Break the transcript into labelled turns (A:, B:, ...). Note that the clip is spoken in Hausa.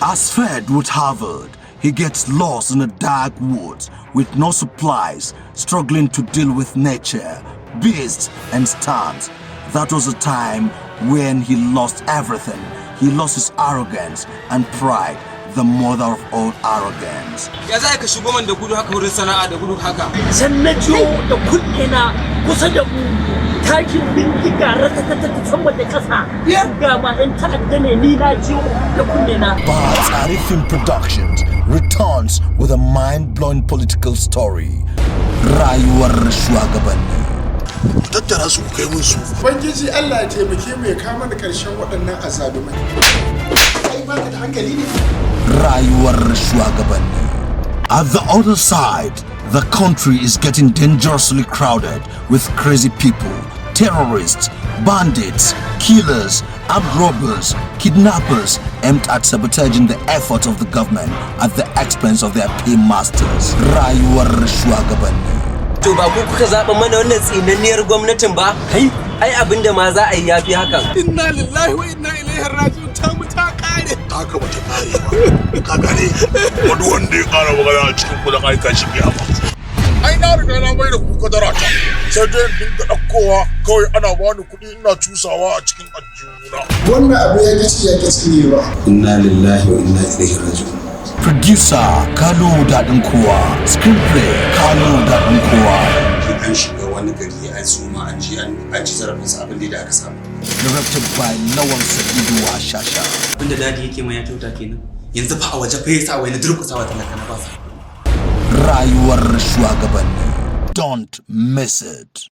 A: As fed with Harvard, he gets lost in the dark woods with no supplies, struggling to deal with nature, beasts, and storms. That was a time when he lost everything. He lost his arrogance and pride, the mother of all arrogance.
B: Ya za ka shigo man da gudu haka wurin sana'a da gudu haka.
C: San na jiyo da kunne na kusa da mu takin bindiga ratatata sama da kasa. Ga ma ɗan ta'adda ne ni na jiyo da kunne na.
A: But Arifin Productions returns with a mind-blowing political story. Rayuwar shugabanni.
D: Tattara su kai mun su.
E: Ubangiji Allah ya taimake mu ya kama da ƙarshen waɗannan azalumai. Kai baka da hankali ne.
A: Rayuwar shugabanni. At the other side, the country is getting dangerously crowded with crazy people, terrorists, bandits, killers, armed robbers, kidnappers aimed at sabotaging the efforts of the government at the expense of their paymasters. Rayuwar shugabanni.
B: To ba ku kuka zaɓa mana wannan tsinanniyar gwamnatin ba? Kai, ai abinda ma za a yi yafi hakan.
E: Inna lillahi wa inna ilaihi raji'un ta mu ta kare.
D: Haka bata kare ba. Ka gane wani wanda ya ƙara magana a cikin kudin aika shi kiyama. Ai na riga na mai da ku kadara ta. Sai dai dinga ɗaukowa kawai ana bani kuɗi ina cusawa a cikin ajiyuna.
E: Wannan abu ya ci ya ci ba.
F: Inna lillahi wa inna ilaihi raji'un.
A: Producer Kalu Daɗin Kowa. Screenplay Kalu Daɗin Kowa.
F: An shiga wani gari an suma an ci zarafinsa abin da aka samu.
A: Directed by Lawal Sa'idu Ashasha.
B: Abinda dadi yake mai ya kyauta kenan. Yanzu fa a waje fa yasa wai na durƙusawa talaka na ba sa.
A: Rayuwar shugabanni. Don't miss it.